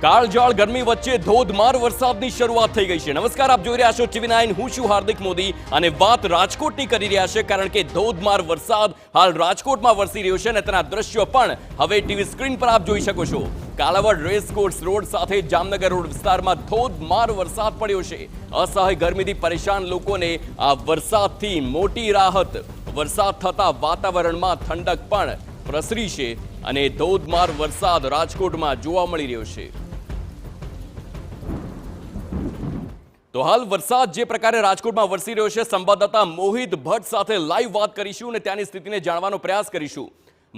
કાળઝાળ ગરમી વચ્ચે ધોધમાર વરસાદની શરૂઆત થઈ ગઈ છે। નમસ્કાર, આપ જોઈ રહ્યા છો TV9। હું છું હાર્દિક મોદી અને વાત રાજકોટની કરી રહ્યા છે, કારણ કે ધોધમાર વરસાદ હાલ રાજકોટમાં વરસી રહ્યો છે અને તેના દ્રશ્યો પણ હવે ટીવી સ્ક્રીન પર આપ જોઈ શકો છો। કાલાવડ રેસકોર્સ રોડ સાથે જામનગર રોડ વિસ્તારમાં ધોધમાર વરસાદ પડ્યો છે। અસહ્ય ગરમીથી પરેશાન લોકોને આ વરસાદથી મોટી રાહત। વરસાદ થતા વાતાવરણમાં ઠંડક પણ પ્રસરી છે અને ધોધમાર વરસાદ રાજકોટમાં જોવા મળી રહ્યો છે। તો હાલ વરસાદ જે પ્રકારે રાજકોટમાં વરસી રહ્યો છે, સંવાદદાતા મોહિત ભટ્ટ સાથે લાઈવ વાત કરીશું અને ત્યાંની સ્થિતિને જાણવાનો પ્રયાસ કરીશું।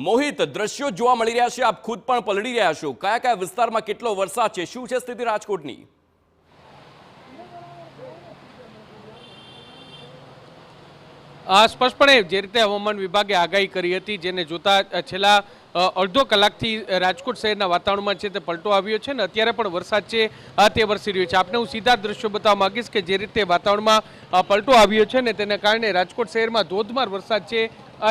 મોહિત, દ્રશ્યો જોવા મળી રહ્યા છે, આપ ખુદ પણ પલળી રહ્યા છો, કયા કયા વિસ્તારમાં કેટલો વરસાદ છે, શું છે સ્થિતિ રાજકોટની? સ્પષ્ટપણે જે રીતે હવામાન વિભાગે આગાહી કરી હતી, જેને જોતા છેલ્લા અડધો કલાકથી રાજકોટ શહેરના વાતાવરણમાં છે તે પલટો આવ્યો છે ને અત્યારે પણ વરસાદ છે તે વરસી રહ્યો છે। આપને હું સીધા દ્રશ્યો બતાવવા માંગીશ કે જે રીતે વાતાવરણમાં પલટો આવ્યો છે ને તેને કારણે રાજકોટ શહેરમાં ધોધમાર વરસાદ છે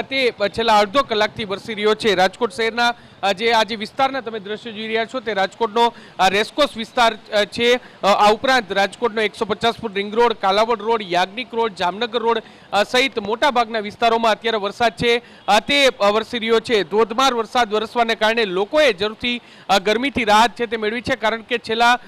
તે છેલ્લા અડધો કલાકથી વરસી રહ્યો છે। રાજકોટ શહેરના આજે વિસ્તારના તમે દ્રશ્યો જોઈ રહ્યા છો તે રાજકોટનો રેસકોર્સ વિસ્તાર છે। આ ઉપરાંત રાજકોટનો 150 feet ring road, Kalavad road, Yagnik road, Jamnagar road સહિત મોટાભાગના વિસ્તારોમાં અત્યારે વરસાદ છે તે વરસી રહ્યો છે। ધોધમાર વરસાદ વરસવાને કારણે લોકોએ જરૂરથી ગરમીથી રાહત છે તે મેળવી છે, કારણ કે છેલ્લા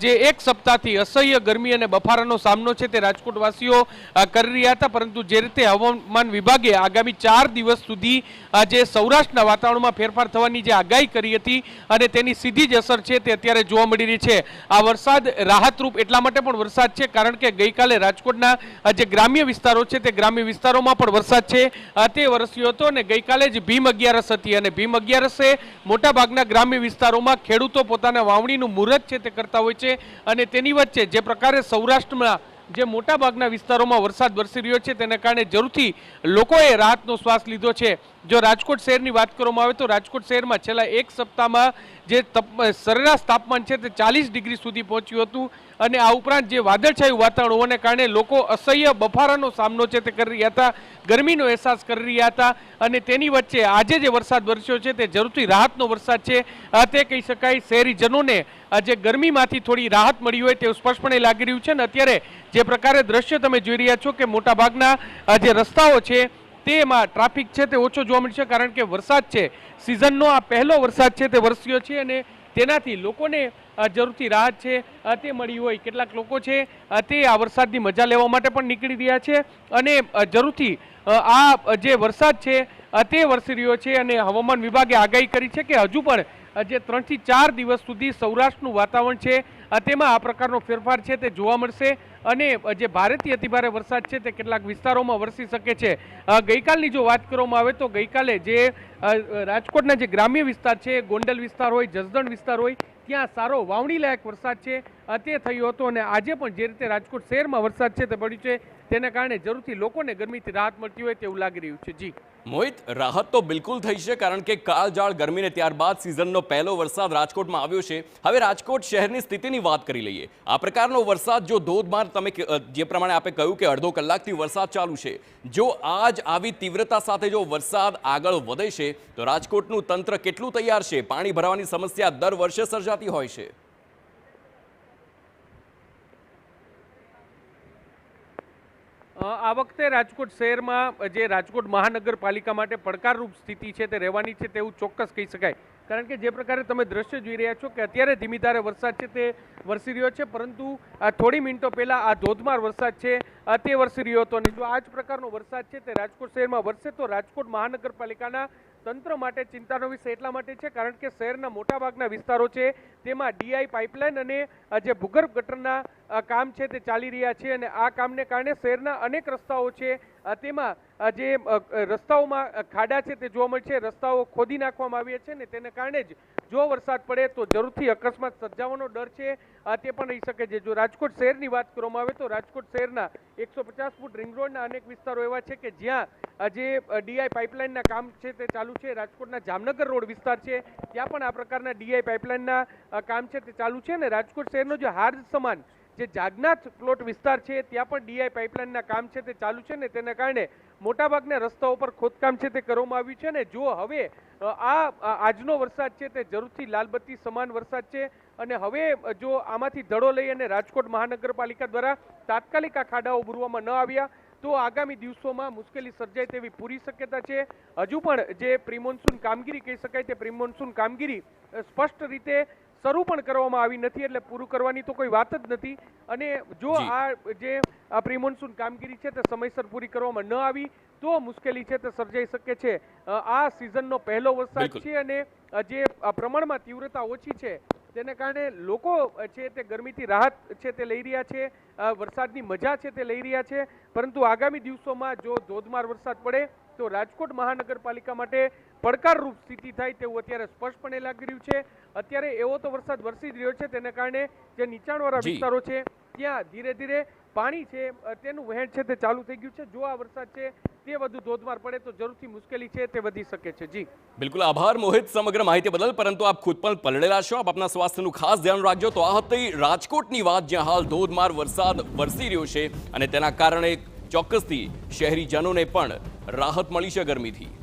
જે એક સપ્તાહથી અસહ્ય ગરમી અને બફારાનો સામનો છે તે રાજકોટવાસીઓ કરી રહ્યા હતા, પરંતુ જે રીતે હવામાન વિભાગે આગામી 4 દિવસ સુધી જે સૌરાષ્ટ્રના વાતાવરણમાં ફેરફાર થવાની જે આગાહી કરી હતી અને તેની સીધી જ અસર છે તે અત્યારે જોવા મળી રહી છે। આ વરસાદ રાહતરૂપ એટલા માટે પણ વરસાદ છે કારણ કે ગઈકાલે રાજકોટના જે ગ્રામ્ય વિસ્તારો છે તે ગ્રામ્ય વિસ્તારોમાં પણ વરસાદ છે તે વરસ્યો હતો અને ગઈકાલે જ ભીમ અગિયારસ હતી અને ભીમ અગિયારસે મોટાભાગના ગ્રામ્ય વિસ્તારોમાં ખેડૂતો પોતાના વાવણીનું મુહૂર્ત છે તે કરતા હોય છે અને તેની વચ્ચે જે પ્રકારે સૌરાષ્ટ્રમાં જે મોટાભાગના વિસ્તારોમાં વરસાદ વરસી રહ્યો છે તેને કારણે જરૂરથી લોકોએ રાહતનો શ્વાસ લીધો છે। જો રાજકોટ શહેરની વાત કરવામાં આવે તો રાજકોટ શહેરમાં છેલ્લા એક સપ્તાહમાં જે સરેરાશ તાપમાન છે તે 40 ડિગ્રી સુધી પહોંચ્યું હતું અને આ ઉપરાંત જે વાદળછાયું વાતાવરણ હોવાને કારણે લોકો અસહ્ય બફારાનો સામનો છે તે કરી રહ્યા હતા, ગરમીનો અહેસાસ કરી રહ્યા હતા અને તેની વચ્ચે આજે જે વરસાદ વરસ્યો છે તે જરૂરથી રાહતનો વરસાદ છે તે કહી શકાય। શહેરીજનોને જે ગરમીમાંથી થોડી રાહત મળી હોય તેવું સ્પષ્ટપણે લાગી રહ્યું છે અને અત્યારે જે પ્રકારે દ્રશ્ય તમે જોઈ રહ્યા છો કે મોટાભાગના જે રસ્તાઓ છે તેમાં ટ્રાફિક છે તે ઓછો જોવા મળશે, કારણ કે વરસાદ છે સિઝનનો આ પહેલો વરસાદ છે તે વરસ્યો છે અને તેનાથી લોકોને જરૂરથી રાહત છે તે મળી હોય। કેટલાક લોકો છે તે આ વરસાદની મજા લેવા માટે પણ નીકળી રહ્યા છે અને જરૂરથી આ જે વરસાદ છે તે વરસી રહ્યો છે અને હવામાન વિભાગે આગાહી કરી છે કે હજુ પણ જે 3 થી 4 દિવસ સુધી સૌરાષ્ટ્રનું વાતાવરણ છે તેમાં આ પ્રકારનો ફેરફાર છે તે જોવા મળશે અને જે ભારેથી અતિભારે વરસાદ છે તે કેટલાક વિસ્તારોમાં વરસી શકે છે। ગઈકાલની જો વાત કરવામાં આવે તો ગઈકાલે જે રાજકોટના જે ગ્રામ્ય વિસ્તાર છે, ગોંડલ વિસ્તાર હોય, જસદણ વિસ્તાર હોય, ત્યાં સારો વાવણી લાયક વરસાદ છે તે થયો હતો અને આજે પણ જે રીતે રાજકોટ શહેરમાં વરસાદ છે તે પડ્યો છે તેને કારણે જરૂરથી લોકોને ગરમીથી રાહત મળતી હોય તેવું લાગી રહ્યું છે। જી મોહિત, રાહત તો બિલકુલ થઈ છે, કારણ કે કાળઝાળ ગરમીને ત્યારબાદ સિઝનનો પહેલો વરસાદ રાજકોટમાં આવ્યો છે। હવે રાજકોટ શહેરની સ્થિતિની વાત કરી લઈએ। આ પ્રકારનો વરસાદ જો ધોધમાર, તમે જે પ્રમાણે આપે કહ્યું કે અડધો કલાકથી વરસાદ ચાલુ છે, જો આજ આવી તીવ્રતા સાથે જો વરસાદ આગળ વધે છે તો રાજકોટનું તંત્ર કેટલું તૈયાર છે? પાણી ભરાવાની સમસ્યા દર વર્ષે સર્જાતી હોય છે। આ વખતે રાજકોટ શહેરમાં જે રાજકોટ મહાનગરપાલિકા માટે પડકારરૂપ સ્થિતિ છે તે રહેવાની છે તેવું ચોક્કસ કહી શકાય, કારણ કે જે પ્રકારે તમે દ્રશ્ય જોઈ રહ્યા છો કે અત્યારે ધીમી ધારે વરસાદ છે તે વરસી રહ્યો છે, પરંતુ થોડી મિનિટો પહેલા આ ધોધમાર વરસાદ છે તે વરસી રહ્યો હતો અને જો આ જ પ્રકારનો વરસાદ છે તે રાજકોટ શહેરમાં વરસે તો રાજકોટ મહાનગરપાલિકાના તંત્ર માટે ચિંતાનો વિષય એટલા માટે છે કારણ કે શહેરના મોટાભાગના વિસ્તારો છે તેમાં ડીઆઈ પાઇપલાઇન અને જે ભૂગર્ભ ગટરના કામ છે તે ચાલી રહ્યા છે અને આ કામને કારણે શહેરના અનેક રસ્તાઓ છે તેમાં જે રસ્તાઓમાં ખાડા છે તે જોવા મળશે, રસ્તાઓ ખોદી નાખવામાં આવ્યા છે ને તેને કારણે જ જો વરસાદ પડે તો જરૂરથી અકસ્માત સર્જાવાનો ડર છે તે પણ રહી શકે છે। જો રાજકોટ શહેરની વાત કરવામાં આવે તો રાજકોટ શહેરના 150 ફૂટ રિંગ રોડના અનેક વિસ્તારો એવા છે કે જ્યાં જે ડીઆઈ પાઇપલાઇનના કામ છે તે ચાલુ છે। રાજકોટના જામનગર રોડ વિસ્તાર છે ત્યાં પણ આ પ્રકારના ડીઆઈ પાઇપલાઇનના કામ છે તે ચાલુ છે અને રાજકોટ શહેરનો જે હાર્દ સમાન જે જાગનાથ પ્લોટ વિસ્તાર છે ત્યાં પણ ડીઆઈ પાઇપલાઇનના કામ છે તે ચાલુ છે ને તેના કારણે મોટાભાગના રસ્તાઓ પર ખોદકામ છે તે કરવામાં આવ્યું છે ને જો હવે આજનો વરસાદ છે તે જરૂરથી લાલબત્તી સમાન વરસાદ છે અને હવે જો આમાંથી ધડો લઈ અને રાજકોટ મહાનગરપાલિકા દ્વારા તાત્કાલિક આ ખાડાઓ પૂરવામાં ન આવ્યા તો આગામી દિવસોમાં મુશ્કેલી સર્જાય તેવી પૂરી શક્યતા છે. હજુ પણ જે પ્રી મોન્સૂન કામગીરી કહી શકાય તે પ્રી મોન્સૂન કામગીરી સ્પષ્ટ રીતે શરૂ પણ કરવામાં આવી નથી, એટલે પૂરું કરવાની તો કોઈ વાત જ નથી. અને જો આ પ્રી મોન્સૂન કામગીરી છે તે સમયસર પૂરી કરવામાં ન આવી તો મુશ્કેલી છે તે સર્જાઈ શકે છે. આ સિઝનનો પહેલો વરસાદ છે અને જે પ્રમાણમાં તીવ્રતા ઓછી છે તેને કારણે લોકો છે તે ગરમીથી રાહત છે તે લઈ રહ્યા છે, વરસાદની મજા છે તે લઈ રહ્યા છે. પરંતુ આગામી દિવસોમાં જો ધોધમાર વરસાદ પડે તો રાજકોટ મહાનગરપાલિકા માટે પડકારરૂપ સ્થિતિ થાય તેવું અત્યારે સ્પષ્ટપણે લાગી રહ્યું છે. અત્યારે એવો તો વરસાદ વરસી જ રહ્યો છે તેને કારણે જે નીચાણવાળા વિસ્તારો છે ત્યાં ધીરે ધીરે પાણી છે તેનું વહેણ છે તે ચાલુ થઈ ગયું છે. જો આ વરસાદ છે તે વધુ ધોધમાર પડે તો જરૂરથી મુશ્કેલી છે તે વધી શકે છે. જી બિલકુલ આભાર મોહિત સમગ્ર માહિતી બદલ. પરંતુ આપ ખુદ પણ પલળેલા છો, આપ આપના સ્વાસ્થ્યનું ખાસ ધ્યાન રાખજો. તો આ હતી રાજકોટની વાત, જ્યાં હાલ ધોધમાર વરસાદ વરસી રહ્યો છે અને તેના કારણે ચોક્કસથી શહેરીજનોને પણ રાહત મળી છે ગરમીથી.